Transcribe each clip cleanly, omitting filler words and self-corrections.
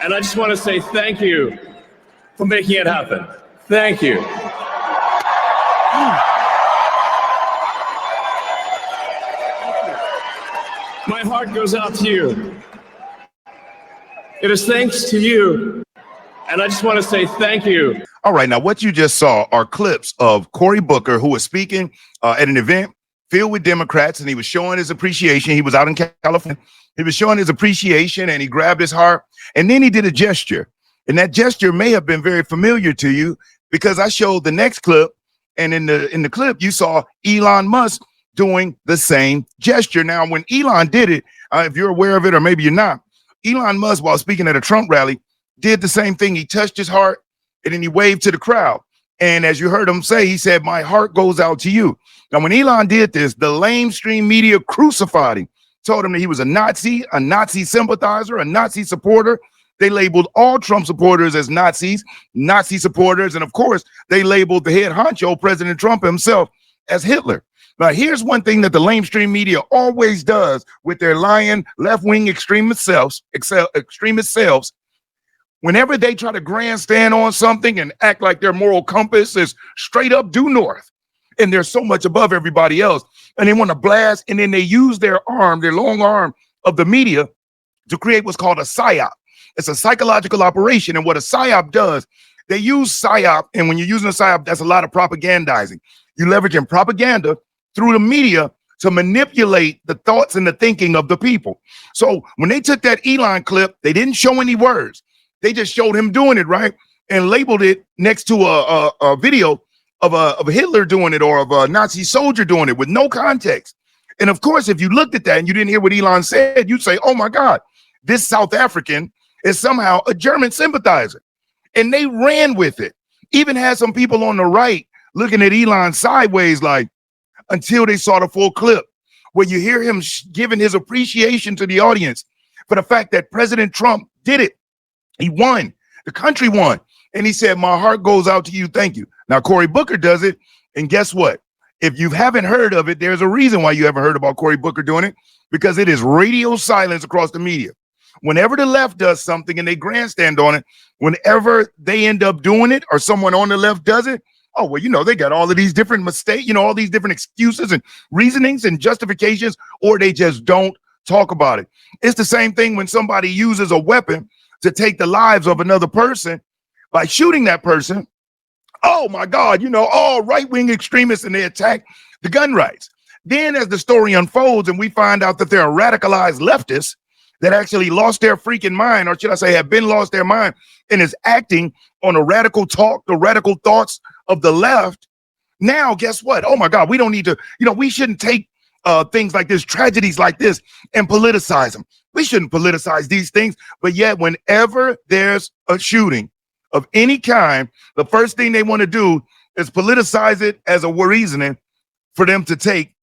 And I just want to say thank you for making it happen. Thank you. My heart goes out to you. It is thanks to you. And I just want to say thank you. All right, now what you just saw are clips of Cory Booker, who was speaking at an event filled with Democrats, and he was showing his appreciation. He was out in California. He was showing his appreciation, and he grabbed his heart, and then he did a gesture. And that gesture may have been very familiar to you because I showed the next clip, and in the clip, you saw Elon Musk doing the same gesture. Now, when Elon did it, if you're aware of it, or maybe you're not, Elon Musk, while speaking at a Trump rally, did the same thing. He touched his heart, and then he waved to the crowd. And as you heard him say, he said, "My heart goes out to you." Now, when Elon did this, the lamestream media crucified him, told him that he was a Nazi sympathizer, a Nazi supporter. They labeled all Trump supporters as Nazis, Nazi supporters. And of course, they labeled the head honcho, President Trump himself, as Hitler. Now, here's one thing that the lamestream media always does with their lying left-wing extremist selves. Whenever they try to grandstand on something and act like their moral compass is straight up due north, and they're so much above everybody else, and they want to blast, and then they use their long arm of the media to create what's called a psyop. It's a psychological operation, and what a psyop does, they use psyop, and when you're using a psyop, that's a lot of propagandizing. You're leveraging propaganda through the media to manipulate the thoughts and the thinking of the people. So when they took that Elon clip, they didn't show any words. They just showed him doing it, right? And labeled it next to a video of Hitler doing it, or of a Nazi soldier doing it, with no context. And of course, if you looked at that and you didn't hear what Elon said, you'd say, "Oh my God, this South African is somehow a German sympathizer." And they ran with it. Even had some people on the right looking at Elon sideways, like, until they saw the full clip, where you hear him giving his appreciation to the audience for the fact that President Trump did it. He won. The country won. And he said, "My heart goes out to you. Thank you." Now, Cory Booker does it. And guess what? If you haven't heard of it, there's a reason why you haven't heard about Cory Booker doing it, because it is radio silence across the media. Whenever the left does something and they grandstand on it, whenever they end up doing it, or someone on the left does it, oh, well, they got all of these different mistakes, all these different excuses and reasonings and justifications, or they just don't talk about it. It's the same thing when somebody uses a weapon to take the lives of another person by shooting that person. Oh my God, all right-wing extremists, and they attack the gun rights. Then as the story unfolds and we find out that there are radicalized leftists that actually lost their freaking mind, or should I say have been lost their mind, and is acting on the radical talk, the radical thoughts of the left. Now, guess what? Oh my God, we don't need to, we shouldn't take things like this, tragedies like this, and politicize them. We shouldn't politicize these things. But yet, whenever there's a shooting of any kind, the first thing they want to do is politicize it as a reasoning for them to take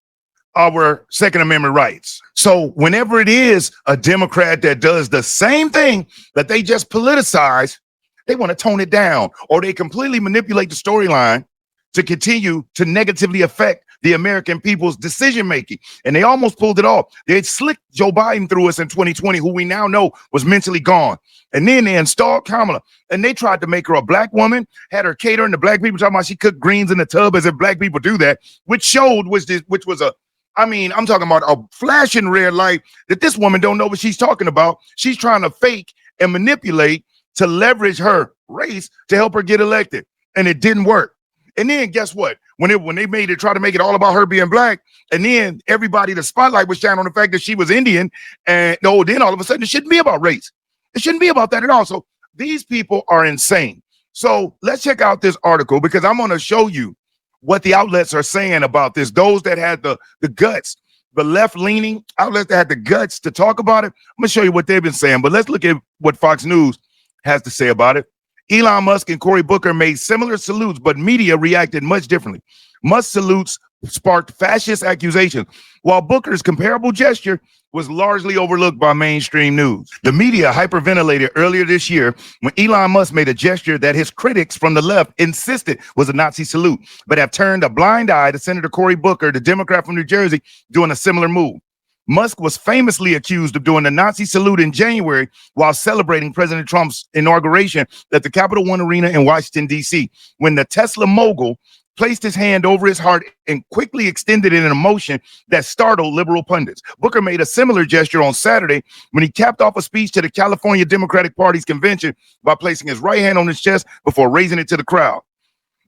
our Second Amendment rights. So whenever it is a Democrat that does the same thing that they just politicize, they want to tone it down, or they completely manipulate the storyline to continue to negatively affect the American people's decision making. And they almost pulled it off. They had slicked Joe Biden through us in 2020, who we now know was mentally gone. And then they installed Kamala, and they tried to make her a black woman, had her catering to black people, talking about she cooked greens in the tub as if black people do that, which was I'm talking about a flashing red light that this woman don't know what she's talking about. She's trying to fake and manipulate to leverage her race to help her get elected. And it didn't work. And then guess what? When they try to make it all about her being black, and then the spotlight was shining on the fact that she was Indian, and then all of a sudden it shouldn't be about race. It shouldn't be about that at all. So these people are insane. So let's check out this article, because I'm going to show you what the outlets are saying about this. Those that had the guts, the left-leaning outlets that had the guts to talk about it. I'm going to show you what they've been saying, but let's look at what Fox News has to say about it. Elon Musk and Cory Booker made similar salutes, but media reacted much differently. Musk's salutes sparked fascist accusations, while Booker's comparable gesture was largely overlooked by mainstream news. The media hyperventilated earlier this year when Elon Musk made a gesture that his critics from the left insisted was a Nazi salute, but have turned a blind eye to Senator Cory Booker, the Democrat from New Jersey, doing a similar move. Musk was famously accused of doing the Nazi salute in January while celebrating President Trump's inauguration at the Capital One Arena in Washington, D.C., when the Tesla mogul placed his hand over his heart and quickly extended it in a motion that startled liberal pundits. Booker made a similar gesture on Saturday when he capped off a speech to the California Democratic Party's convention by placing his right hand on his chest before raising it to the crowd.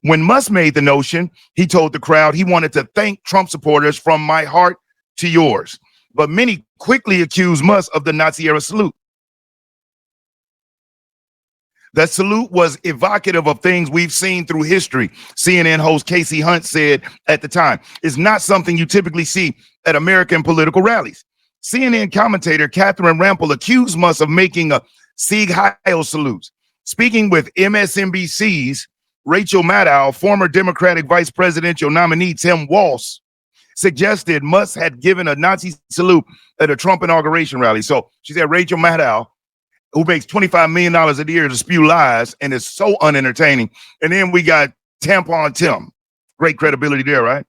When Musk made the notion, he told the crowd he wanted to thank Trump supporters from my heart to yours. But many quickly accused Musk of the Nazi-era salute. That salute was evocative of things we've seen through history, CNN host Casey Hunt said at the time. It's not something you typically see at American political rallies. CNN commentator Catherine Rampell accused Musk of making a Sieg Heil salute. Speaking with MSNBC's Rachel Maddow, former Democratic vice presidential nominee Tim Walz suggested Musk had given a Nazi salute at a Trump inauguration rally. So she said Rachel Maddow, who makes $25 million a year to spew lies and is so unentertaining. And then we got Tampon Tim. Great credibility there, right?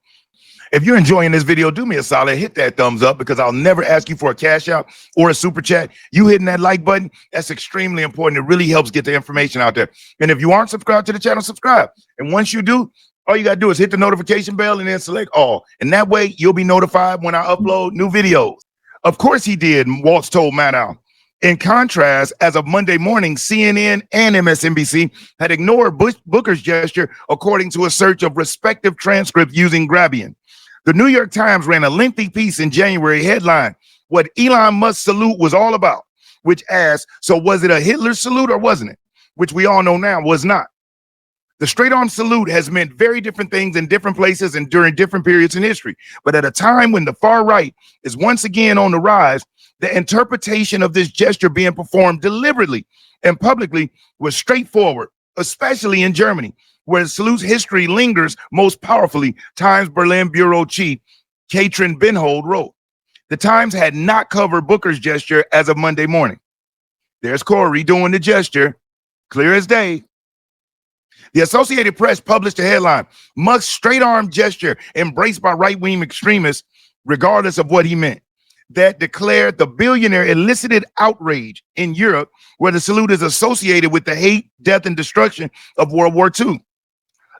If you're enjoying this video, do me a solid, hit that thumbs up because I'll never ask you for a cash out or a super chat. You hitting that like button, that's extremely important. It really helps get the information out there. And if you aren't subscribed to the channel, subscribe. And once you do, all you got to do is hit the notification bell and then select all. And that way you'll be notified when I upload new videos. Of course he did, Waltz told Maddow. In contrast, as of Monday morning, CNN and MSNBC had ignored Booker's gesture, according to a search of respective transcripts using Grabien. The New York Times ran a lengthy piece in January headline, What Elon Musk's salute was all about, which asked, so was it a Hitler salute or wasn't it? Which we all know now was not. The straight-arm salute has meant very different things in different places and during different periods in history. But at a time when the far right is once again on the rise, the interpretation of this gesture being performed deliberately and publicly was straightforward, especially in Germany, where the salute's history lingers most powerfully, Times Berlin bureau chief Katrin Benhold wrote. The Times had not covered Booker's gesture as of Monday morning. There's Cory doing the gesture, clear as day. The Associated Press published a headline, Musk's straight-arm gesture embraced by right-wing extremists, regardless of what he meant, that declared the billionaire elicited outrage in Europe, where the salute is associated with the hate, death, and destruction of World War II.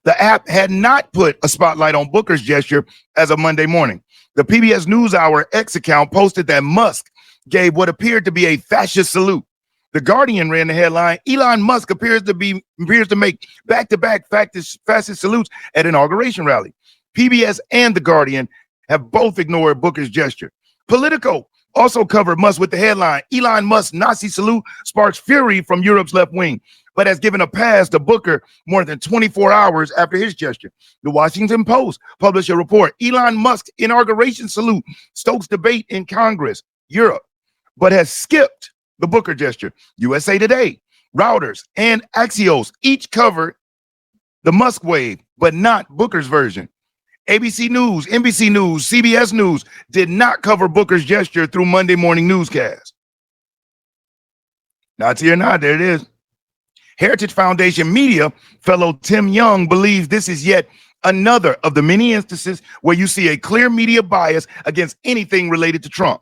The app had not put a spotlight on Booker's gesture as of Monday morning. The PBS NewsHour X account posted that Musk gave what appeared to be a fascist salute. The Guardian ran the headline, Elon Musk appears to make back-to-back fascist salutes at inauguration rally. PBS and The Guardian have both ignored Booker's gesture. Politico also covered Musk with the headline, Elon Musk's Nazi salute sparks fury from Europe's left wing, but has given a pass to Booker more than 24 hours after his gesture. The Washington Post published a report, Elon Musk's inauguration salute stokes debate in Congress, Europe, but has skipped the Booker gesture. USA Today, Reuters, and Axios each covered the Musk wave, but not Booker's version. ABC News, NBC News, CBS News did not cover Booker's gesture through Monday morning newscast. Not here, not there it is. Heritage Foundation Media fellow Tim Young believes this is yet another of the many instances where you see a clear media bias against anything related to Trump.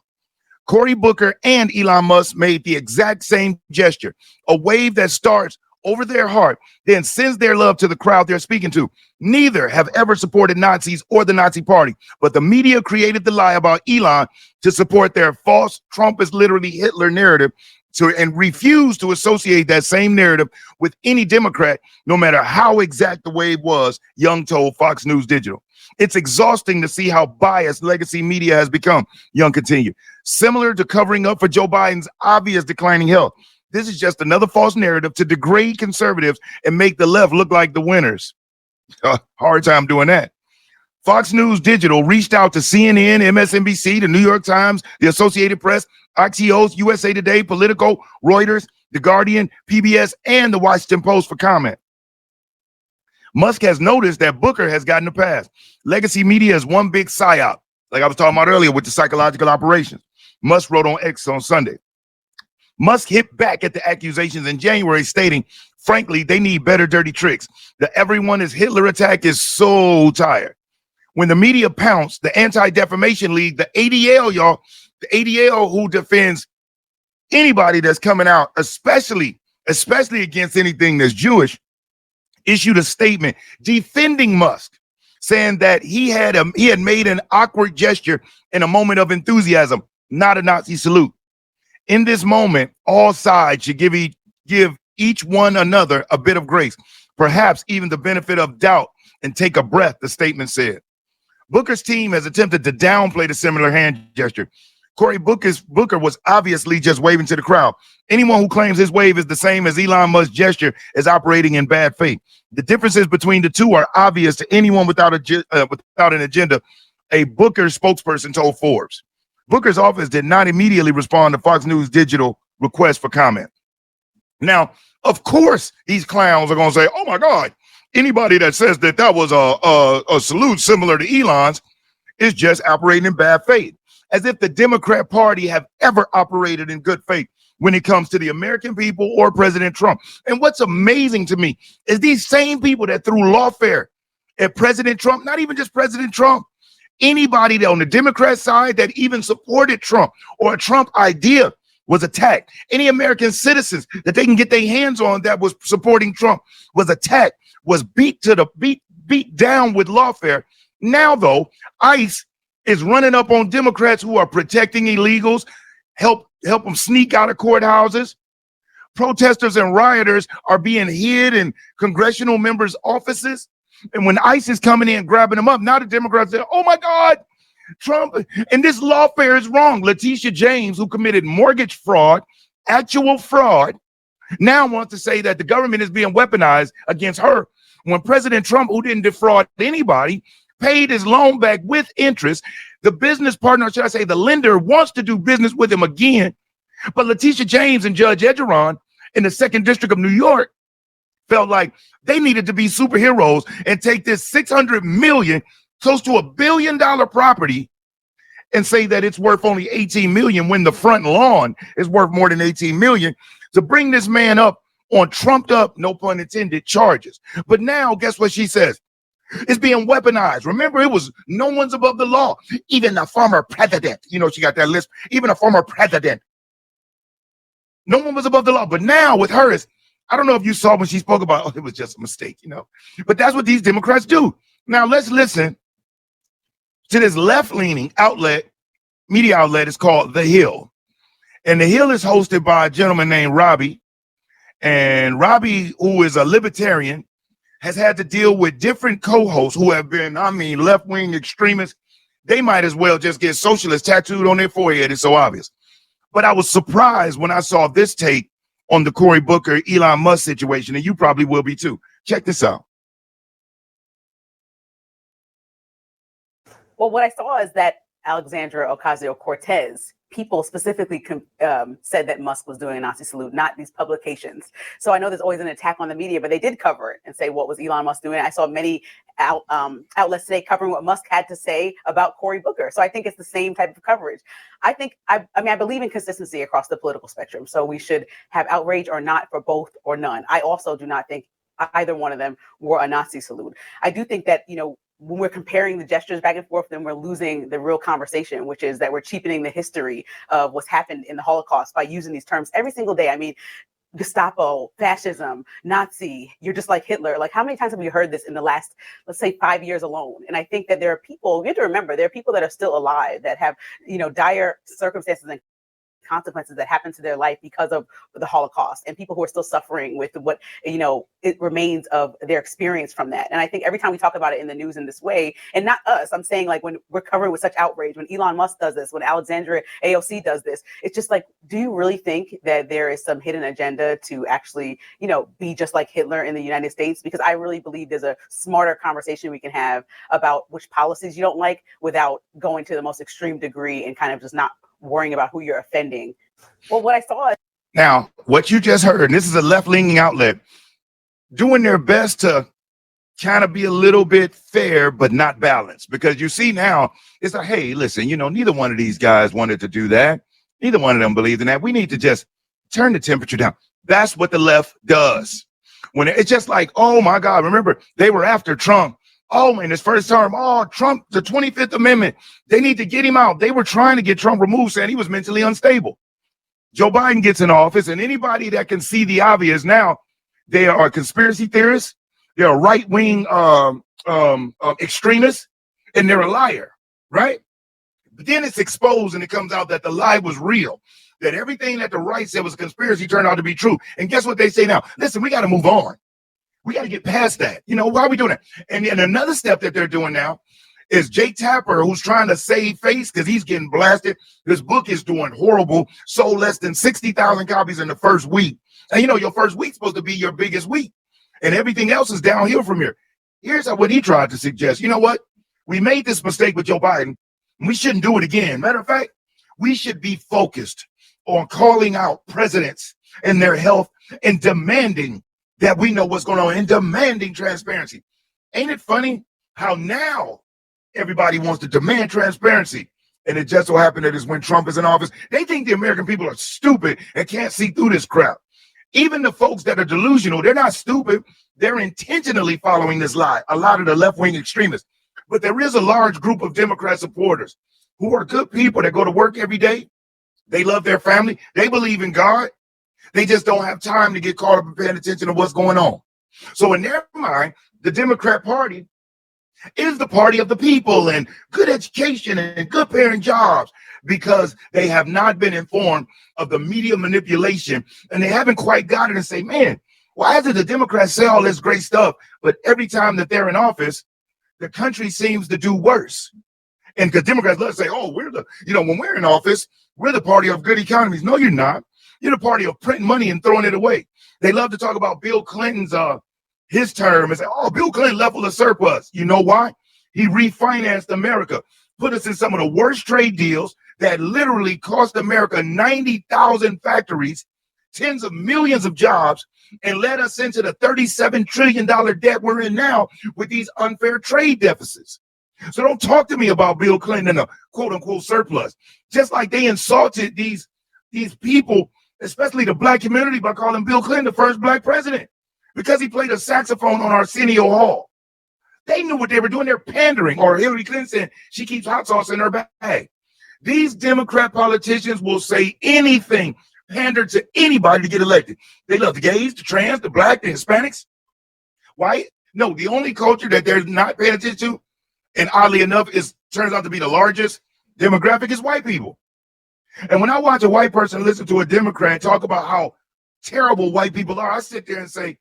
Cory Booker and Elon Musk made the exact same gesture, a wave that starts over their heart, then sends their love to the crowd they're speaking to. Neither have ever supported Nazis or the Nazi party, but the media created the lie about Elon to support their false Trump is literally Hitler narrative and refuse to associate that same narrative with any Democrat, no matter how exact the wave was, Young told Fox News Digital. It's exhausting to see how biased legacy media has become, Young continued. Similar to covering up for Joe Biden's obvious declining health, this is just another false narrative to degrade conservatives and make the left look like the winners. Hard time doing that. Fox News Digital reached out to CNN, MSNBC, the New York Times, the Associated Press, Axios, USA Today, Politico, Reuters, The Guardian, PBS, and the Washington Post for comment. Musk has noticed that Booker has gotten a pass. Legacy media is one big psyop, like I was talking about earlier with the psychological operations. Musk wrote on X on Sunday. Musk hit back at the accusations in January, stating, frankly, they need better dirty tricks. The everyone is Hitler attack is so tired. When the media pounced, the Anti-Defamation League, the ADL, y'all, The ADL, who defends anybody that's coming out, especially against anything that's Jewish, issued a statement defending Musk, saying that he had made an awkward gesture in a moment of enthusiasm, not a Nazi salute. In this moment, all sides should give each one another a bit of grace, perhaps even the benefit of doubt, and take a breath, the statement said. Booker's team has attempted to downplay the similar hand gesture. Cory Booker was obviously just waving to the crowd. Anyone who claims his wave is the same as Elon Musk's gesture is operating in bad faith. The differences between the two are obvious to anyone without an agenda, a Booker spokesperson told Forbes. Booker's office did not immediately respond to Fox News Digital request for comment. Now, of course, these clowns are going to say, oh, my God, anybody that says that was a salute similar to Elon's is just operating in bad faith, as if the Democrat Party have ever operated in good faith when it comes to the American people or President Trump. And what's amazing to me is these same people that threw lawfare at President Trump, not even just President Trump, anybody that on the Democrat side that even supported Trump or a Trump idea was attacked. Any American citizens that they can get their hands on that was supporting Trump was attacked, was beat down with lawfare. Now, though, ICE is running up on Democrats who are protecting illegals, help them sneak out of courthouses. Protesters and rioters are being hid in congressional members' offices. And when ICE is coming in, grabbing them up, now the Democrats say, oh, my God, Trump. And this lawfare is wrong. Letitia James, who committed mortgage fraud, actual fraud, now wants to say that the government is being weaponized against her when President Trump, who didn't defraud anybody, paid his loan back with interest. The business partner, should I say, the lender wants to do business with him again. But Letitia James and Judge Edgeron in the 2nd District of New York felt like they needed to be superheroes and take this $600 million, close to $1 billion property, and say that it's worth only $18 million when the front lawn is worth more than $18 million, to bring this man up on trumped up, no pun intended, charges. But now, guess what she says? It's being weaponized. Remember, it was no one's above the law. Even the former president, she got that list, even a former president. No one was above the law. But now with her, I don't know if you saw when she spoke about, it was just a mistake, But that's what these Democrats do. Now let's listen to this left-leaning media outlet. It's called The Hill. And The Hill is hosted by a gentleman named Robbie. And Robbie, who is a libertarian, has had to deal with different co-hosts who have been, left-wing extremists. They might as well just get socialist tattooed on their forehead. It's so obvious. But I was surprised when I saw this take on the Cory Booker, Elon Musk situation, and you probably will be too. Check this out. Well, what I saw is that Alexandria Ocasio-Cortez, people specifically said that Musk was doing a Nazi salute, not these publications. So I know there's always an attack on the media, but they did cover it and say, what was Elon Musk doing? I saw many outlets today covering what Musk had to say about Cory Booker. So I think it's the same type of coverage. I believe in consistency across the political spectrum. So we should have outrage or not for both or none. I also do not think either one of them were a Nazi salute. I do think that, when we're comparing the gestures back and forth, then we're losing the real conversation, which is that we're cheapening the history of what's happened in the Holocaust by using these terms every single day. Gestapo, fascism, Nazi, you're just like Hitler. Like, how many times have we heard this in the last, let's say, 5 years alone? And I think that there are people, you have to remember, there are people that are still alive that have, dire circumstances and consequences that happen to their life because of the Holocaust, and people who are still suffering with what it remains of their experience from that. And I think every time we talk about it in the news in this way, and not us, I'm saying, like, when we're covering with such outrage, when Elon Musk does this, when Alexandria AOC does this, it's just like, do you really think that there is some hidden agenda to actually be just like Hitler in the United States? Because I really believe there's a smarter conversation we can have about which policies you don't like without going to the most extreme degree and kind of just not worrying about who you're offending. Well, what I saw is, now, what you just heard, and this is a left-leaning outlet, doing their best to kind of be a little bit fair, but not balanced. Because you see now, it's like, hey, listen, neither one of these guys wanted to do that. Neither one of them believed in that. We need to just turn the temperature down. That's what the left does. When it's just like, oh my God, remember, they were after Trump Oh, in his first term, oh, Trump, the 25th Amendment, they need to get him out. They were trying to get Trump removed, saying he was mentally unstable. Joe Biden gets in office, and anybody that can see the obvious now, they are conspiracy theorists, they're a right-wing extremists, and they're a liar, right? But then it's exposed, and it comes out that the lie was real, that everything that the right said was a conspiracy turned out to be true. And guess what they say now? Listen, we got to move on. We got to get past that. You know, why are we doing that? And then another step that they're doing now is Jake Tapper, who's trying to save face because he's getting blasted. His book is doing horrible, sold less than 60,000 copies in the first week. And you know, your first week's supposed to be your biggest week, and everything else is downhill from here. Here's what he tried to suggest. You know what? We made this mistake with Joe Biden, and we shouldn't do it again. Matter of fact, we should be focused on calling out presidents and their health and demanding that we know what's going on and demanding transparency. Ain't it funny how now everybody wants to demand transparency? And it just so happened that is when Trump is in office. They think the American people are stupid and can't see through this crap. Even the folks that are delusional, they're not stupid. They're intentionally following this lie, a lot of the left-wing extremists. But there is a large group of Democrat supporters who are good people that go to work every day. They love their family. They believe in God. They just don't have time to get caught up in paying attention to what's going on. So in their mind, the Democrat Party is the party of the people and good education and good paying jobs, because they have not been informed of the media manipulation, and they haven't quite got it and say, man, why is it the Democrats say all this great stuff, but every time that they're in office, the country seems to do worse? And because Democrats love to say, oh, we're the, you know, when we're in office, we're the party of good economies. No, you're not. You're the party of printing money and throwing it away. They love to talk about Bill Clinton's his term and say, oh, Bill Clinton left with a surplus. You know why? He refinanced America, put us in some of the worst trade deals that literally cost America 90,000 factories, tens of millions of jobs, and led us into the $37 trillion debt we're in now with these unfair trade deficits. So don't talk to me about Bill Clinton and a quote unquote surplus. Just like they insulted these people, especially the black community, by calling Bill Clinton the first black president because he played a saxophone on Arsenio Hall. They knew what they were doing. They're pandering. Or Hillary Clinton said she keeps hot sauce in her bag. These Democrat politicians will say anything, pander to anybody to get elected. They love the gays, the trans, the black, the Hispanics. Why? No, the only culture that they're not paying attention to, and oddly enough, turns out to be the largest demographic, is white people. And when I watch a white person listen to a Democrat talk about how terrible white people are, I sit there and say,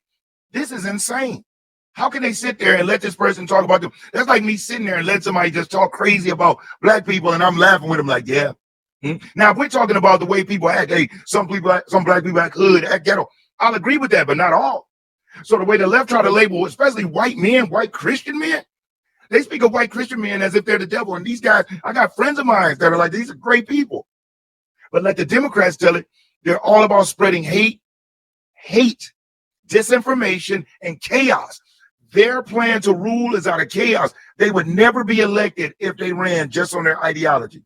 this is insane. How can they sit there and let this person talk about them? That's like me sitting there and let somebody just talk crazy about black people, and I'm laughing with them like, yeah. Now, if we're talking about the way people act, hey, some black people act hood, act ghetto, I'll agree with that, but not all. So the way the left try to label, especially white men, white Christian men, they speak of white Christian men as if they're the devil. And these guys, I got friends of mine that are like, these are great people. But let the Democrats tell it, they're all about spreading hate, disinformation, and chaos. Their plan to rule is out of chaos. They would never be elected if they ran just on their ideology.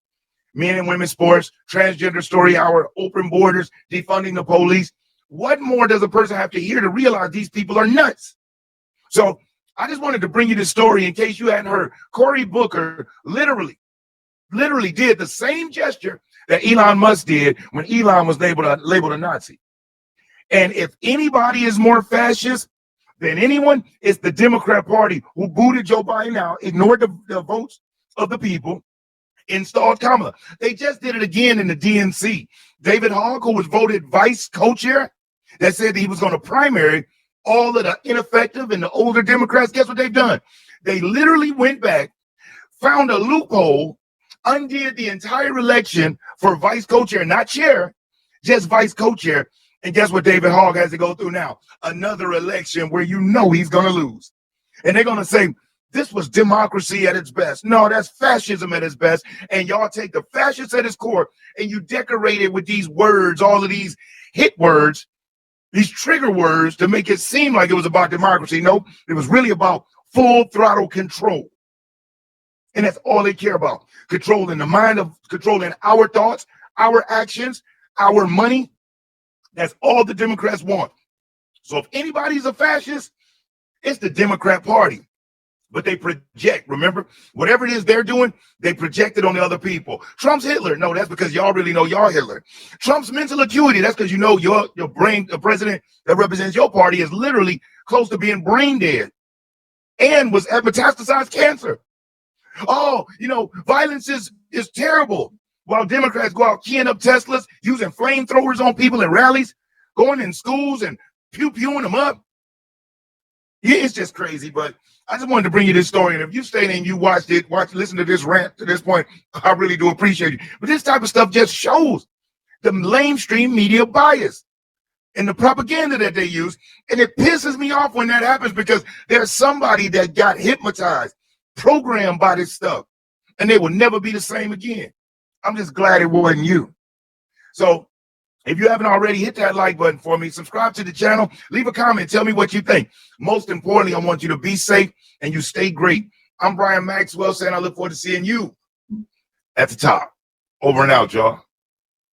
Men and women's sports, transgender story hour, open borders, defunding the police. What more does a person have to hear to realize these people are nuts? So I just wanted to bring you this story in case you hadn't heard. Cory Booker literally did the same gesture that Elon Musk did when Elon was labeled a Nazi. And if anybody is more fascist than anyone, it's the Democrat Party, who booted Joe Biden out, ignored the votes of the people, installed Kamala. They just did it again in the DNC. David Hogg, who was voted vice co-chair, that said that he was going to primary all of the ineffective and the older Democrats. Guess what they've done? They literally went back, found a loophole, undid the entire election for vice co-chair, not chair, just vice co-chair. And guess what David Hogg has to go through now? Another election where you know he's going to lose. And they're going to say, this was democracy at its best. No, that's fascism at its best. And y'all take the fascist at its core and you decorate it with these words, all of these hit words, these trigger words to make it seem like it was about democracy. No, it was really about full throttle control. And that's all they care about. Controlling the mind, controlling our thoughts, our actions, our money. That's all the Democrats want. So if anybody's a fascist, it's the Democrat Party. but they project. Remember, whatever it is they're doing, they project it on the other people. Trump's Hitler. No, that's because y'all really know y'all Hitler. Trump's mental acuity. That's because you know your brain, the president that represents your party is literally close to being brain dead and was at metastasized cancer. Oh, you know, violence is terrible. While Democrats go out keying up Teslas, using flamethrowers on people in rallies, going in schools and pew-pewing them up. Yeah, it's just crazy, but I just wanted to bring you this story. And if you stayed and you watched it, listen to this rant to this point, I really do appreciate it. But this type of stuff just shows the mainstream media bias and the propaganda that they use. And it pisses me off when that happens because there's somebody that got hypnotized, programmed by this stuff, and they will never be the same again. I'm just glad it wasn't you. So if you haven't already, hit that like button for me, subscribe to the channel, leave a comment, tell me what you think. Most importantly, I want you to be safe and you stay great. I'm Brian Maxwell saying I look forward to seeing you at the top. Over and out, y'all.